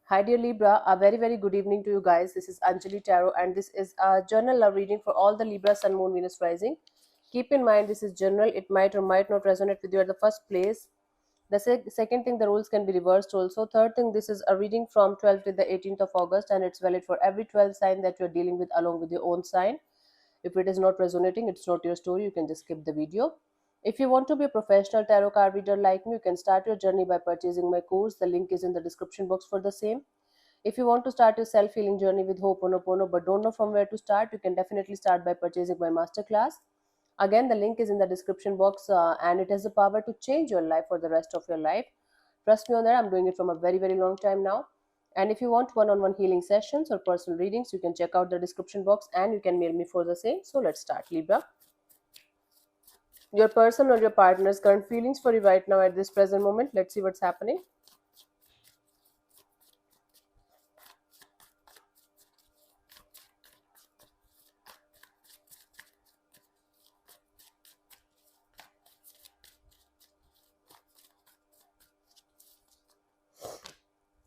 Hi, dear Libra. A very good evening to you guys. This is Anjali Tarot, and this is a journal love reading for all the Libra Sun, Moon, Venus rising. Keep in mind, this is general. It might or might not resonate with you at the first place. The second thing, the rules can be reversed also. Third thing, this is a reading from 12th to the 18th of August, and it's valid for every 12 sign that you're dealing with along with your own sign. If it is not resonating, it's not your story. You can just skip the video. If you want to be a professional tarot card reader like me, you can start your journey by purchasing my course. The link is in the description box for the same. If you want to start your self healing journey with Ho'oponopono but don't know from where to start, you can definitely start by purchasing my masterclass. Again, the link is in the description box and it has the power to change your life for the rest of your life. Trust me on that, I'm doing it from a very long time now. And if you want one on one healing sessions or personal readings, you can check out the description box and you can mail me for the same. So let's start, Libra. Your person or your partner's current feelings for you right now at this present moment. Let's see what's happening.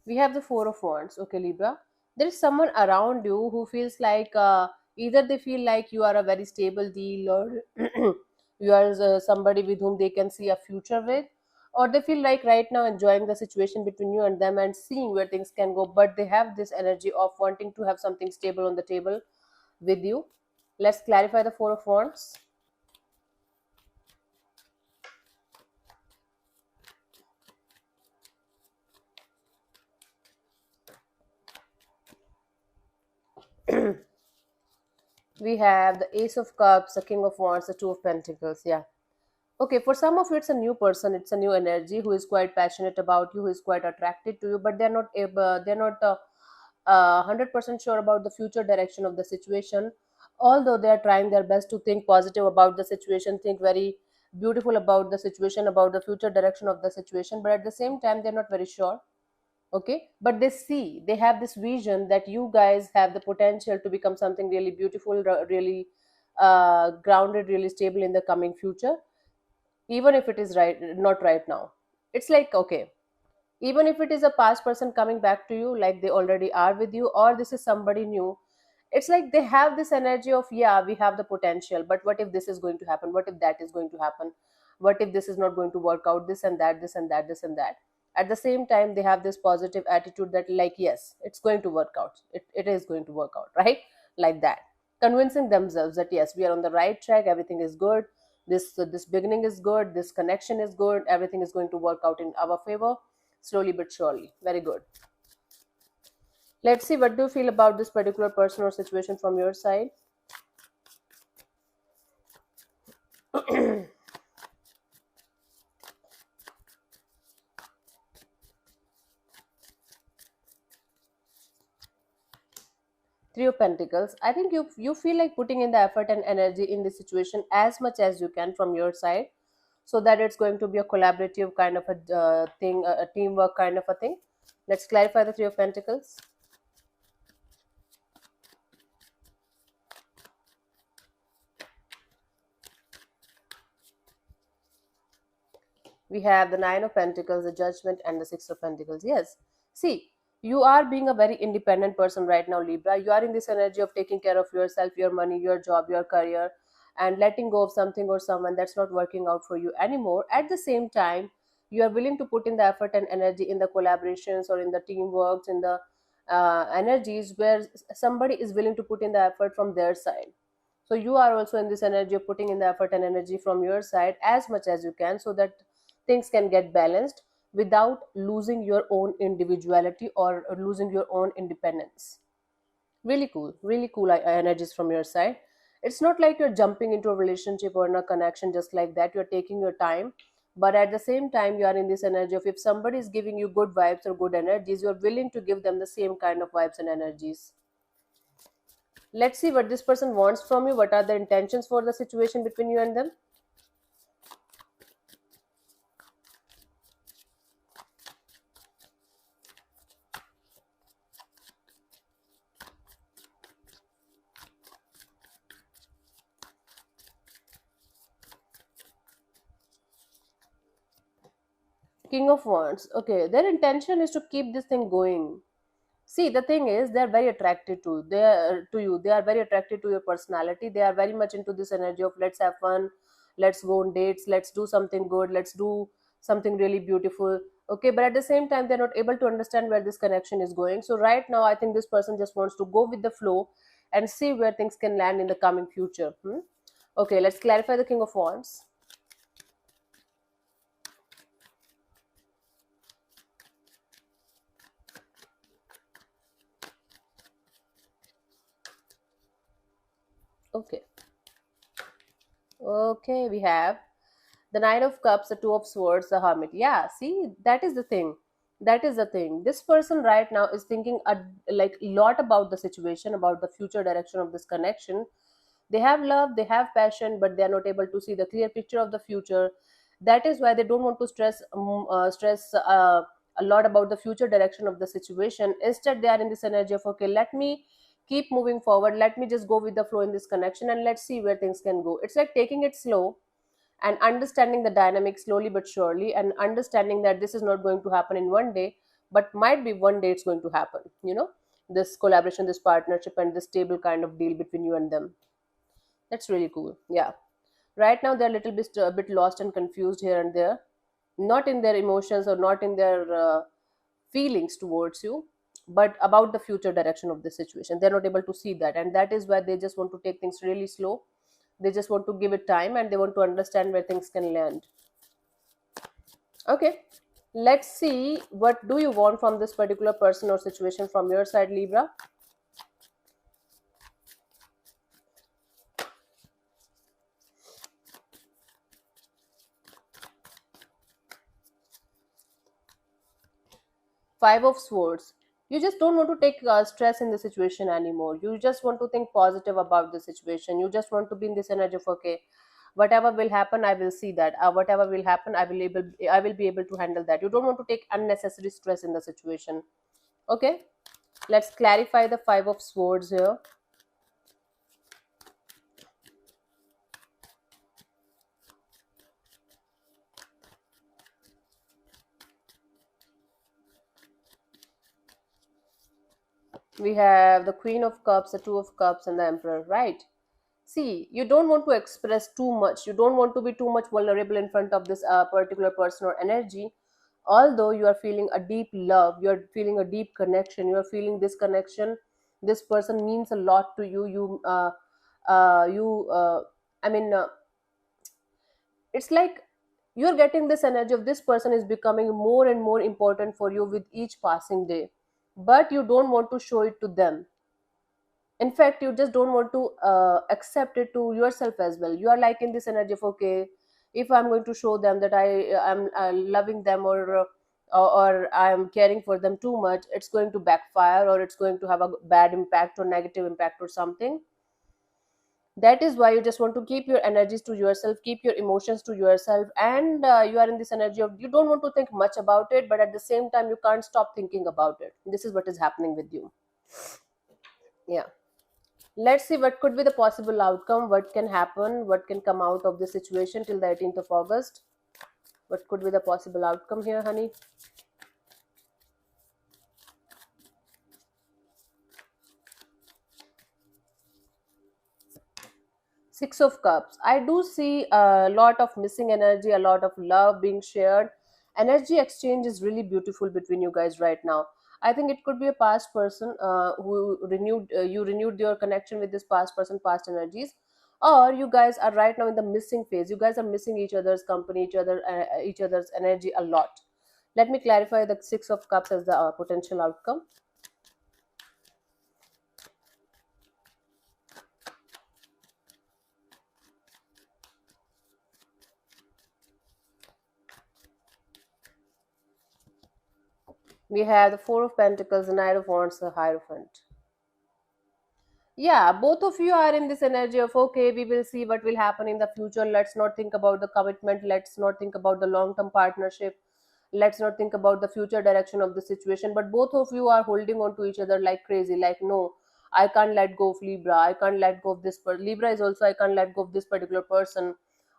We have the Four of Wands. Okay, Libra. There is someone around you who feels like either they feel like you are a very stable deal, or you are somebody with whom they can see a future with, or they feel like right now enjoying the situation between you and them and seeing where things can go, but they have this energy of wanting to have something stable on the table with you. Let's clarify the Four of Wands. We have the Ace of Cups, the King of Wands, the Two of Pentacles. Yeah. Okay, for some of you, it's a new person, it's a new energy who is quite passionate about you, who is quite attracted to you, but they're not able, they're not 100% sure about the future direction of the situation. Although they are trying their best to think positive about the situation, think very beautiful about the situation, about the future direction of the situation, but at the same time, they're not very sure. Okay, but they see, they have this vision that you guys have the potential to become something really beautiful, really grounded, really stable in the coming future, even if it is right not right now. It's like, okay, even if it is a past person coming back to you, like they already are with you, or this is somebody new, it's like they have this energy of, yeah, we have the potential, but what if this is going to happen, what if that is going to happen, what if this is not going to work out, this and that, this and that, this and that. At the same time, they have this positive attitude that, like, yes, it's going to work out, it is going to work out, right? Like that, convincing themselves that yes, we are on the right track, everything is good, this beginning is good, this connection is good, everything is going to work out in our favor, slowly but surely. Very good. Let's see, what do you feel about this particular person or situation from your side? Three of Pentacles. I think you feel like putting in the effort and energy in this situation as much as you can from your side, so that it's going to be a collaborative kind of a thing, a teamwork kind of a thing. Let's clarify the Three of Pentacles. We have the Nine of Pentacles, the Judgment, and the Six of Pentacles. Yes, see, you are being a very independent person right now, Libra. You are in this energy of taking care of yourself, your money, your job, your career, and letting go of something or someone that's not working out for you anymore. At the same time, you are willing to put in the effort and energy in the collaborations or in the teamworks, in the energies where somebody is willing to put in the effort from their side. So you are also in this energy of putting in the effort and energy from your side as much as you can, so that things can get balanced without losing your own individuality or losing your own independence. Really cool energies from your side. It's not like you're jumping into a relationship or in a connection just like that. You're taking your time, but at the same time, you are in this energy of, if somebody is giving you good vibes or good energies, you're willing to give them the same kind of vibes and energies. Let's see what this person wants from you. What are the intentions for the situation between you and them? King of Wands. Okay, their intention is to keep this thing going. See, the thing is, they are very attracted to you. They are very attracted to your personality. They are very much into this energy of let's have fun, let's go on dates, let's do something good, let's do something really beautiful. Okay, but at the same time, they're not able to understand where this connection is going. So right now, I think this person just wants to go with the flow and see where things can land in the coming future. Okay, let's clarify the King of Wands. Okay, okay, we have the Nine of Cups, the Two of Swords, the Hermit. Yeah, see, that is the thing. That is the thing. This person right now is thinking a like lot about the situation, about the future direction of this connection. They have love, they have passion, but they are not able to see the clear picture of the future. That is why they don't want to stress a lot about the future direction of the situation. Instead, they are in this energy of okay, let me keep moving forward. Let me just go with the flow in this connection, and let's see where things can go. It's like taking it slow and understanding the dynamic slowly but surely, and understanding that this is not going to happen in one day, but might be one day it's going to happen. This collaboration, this partnership, and this stable kind of deal between you and them. That's really cool. Yeah. Right now they're a little bit a bit lost and confused here and there, not in their emotions or not in their feelings towards you, but about the future direction of the situation. They're not able to see that, and that is why they just want to take things really slow. They just want to give it time, and they want to understand where things can land. Okay, let's see, what do you want from this particular person or situation from your side, Libra? Five of Swords. You just don't want to take stress in the situation anymore. You just want to think positive about the situation. You just want to be in this energy of okay, whatever will happen, I will see that. Whatever will happen, I will be able to handle that. You don't want to take unnecessary stress in the situation. Okay, let's clarify the Five of Swords here. We have the Queen of Cups, the Two of Cups, and the Emperor, right? See, you don't want to express too much. You don't want to be too much vulnerable in front of this particular person or energy. Although you are feeling a deep love, you are feeling a deep connection, you are feeling this connection. This person means a lot to you. I mean, it's like you're getting this energy of this person is becoming more and more important for you with each passing day, but you don't want to show it to them. In fact, you just don't want to accept it to yourself as well. You are like in this energy of okay, if I'm going to show them that I am loving them, or I am caring for them too much, it's going to backfire, or it's going to have a bad impact or negative impact or something. That is why you just want to keep your energies to yourself, keep your emotions to yourself, and you are in this energy of you don't want to think much about it, but at the same time you can't stop thinking about it. This is what is happening with you. Yeah. Let's see what could be the possible outcome, what can happen, what can come out of the situation till the 18th of August. What could be the possible outcome here, honey? Six of Cups. I do see a lot of missing energy, a lot of love being shared. Energy exchange is really beautiful between you guys right now. I think it could be a past person who renewed you renewed your connection with this past person, past energies, or you guys are right now in the missing phase. You guys are missing each other's company, each other's energy a lot. Let me clarify the Six of Cups as the potential outcome. We have the Four of Pentacles, the Knight of Wands, the Hierophant. Yeah, both of you are in this energy of okay, we will see what will happen in the future. Let's not think about the commitment. Let's not think about the long term partnership. Let's not think about the future direction of the situation. But both of you are holding on to each other like crazy. Like, no, I can't let go of Libra. I can't let go of this. Libra is also, I can't let go of this particular person.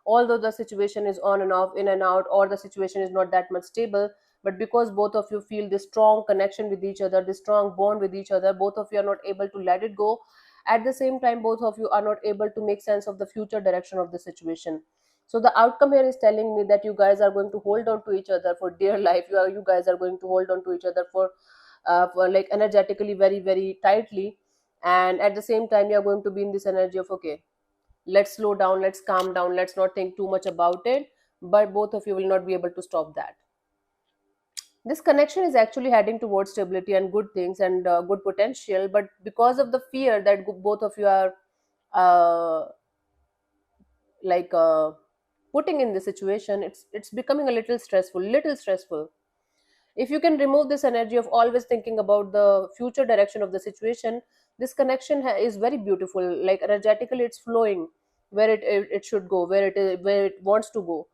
Although the situation is on and off, in and out, or the situation is not that much stable, but because both of you feel this strong connection with each other, this strong bond with each other, both of you are not able to let it go. At the same time, both of you are not able to make sense of the future direction of the situation. So the outcome here is telling me that you guys are going to hold on to each other for dear life. You guys are going to hold on to each other for like energetically very very tightly, and at the same time you are going to be in this energy of, okay, let's slow down, let's calm down, let's not think too much about it. But both of you will not be able to stop that. This connection is actually heading towards stability and good things and good potential, but because of the fear that both of you are uh, like putting in the situation, it's becoming a little stressful. If you can remove this energy of always thinking about the future direction of the situation, this connection is very beautiful. Like energetically it's flowing where it should go, where it wants to go.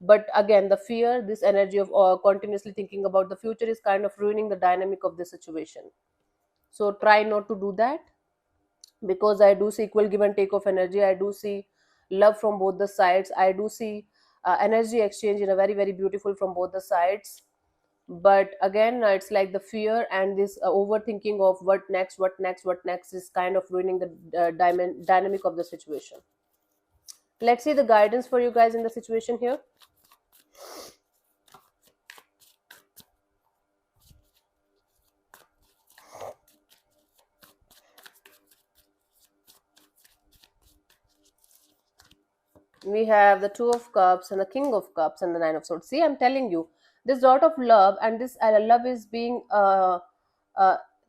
But again, the fear, this energy of continuously thinking about the future is kind of ruining the dynamic of the situation. So try not to do that, because I do see equal give and take of energy. I do see love from both the sides. I do see energy exchange in a very very beautiful from both the sides. But again, it's like the fear and this overthinking of what next is kind of ruining the dynamic of the situation. Let's see the guidance for you guys in the situation here. We have the two of cups and the king of cups and the nine of swords. See, I'm telling you, this lot of love, and this love is being uh,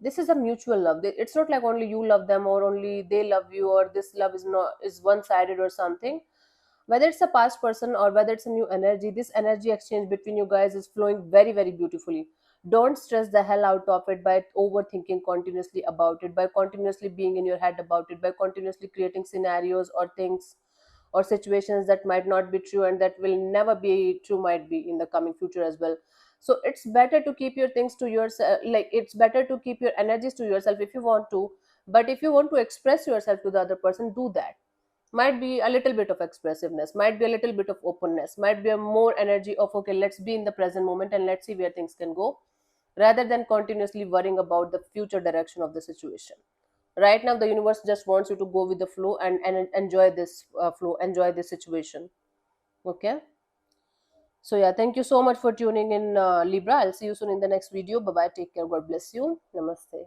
this is a mutual love. It's not like only you love them or only they love you, or this love is not is one sided or something. Whether it's a past person or whether it's a new energy, this energy exchange between you guys is flowing very very beautifully. Don't stress the hell out of it by overthinking continuously about it, by continuously being in your head about it, by continuously creating scenarios or things or situations that might not be true and that will never be true, might be in the coming future as well. So it's better to keep your things to yourself. Like, it's better to keep your energies to yourself if you want to. But if you want to express yourself to the other person, do that. Might be a little bit of expressiveness, might be a little bit of openness, might be a more energy of, okay, let's be in the present moment and let's see where things can go, rather than continuously worrying about the future direction of the situation. Right now the universe just wants you to go with the flow and enjoy this flow, enjoy this situation. Okay. So yeah, thank you so much for tuning in, Libra. I'll see you soon in the next video. Bye bye, take care, God bless you, namaste.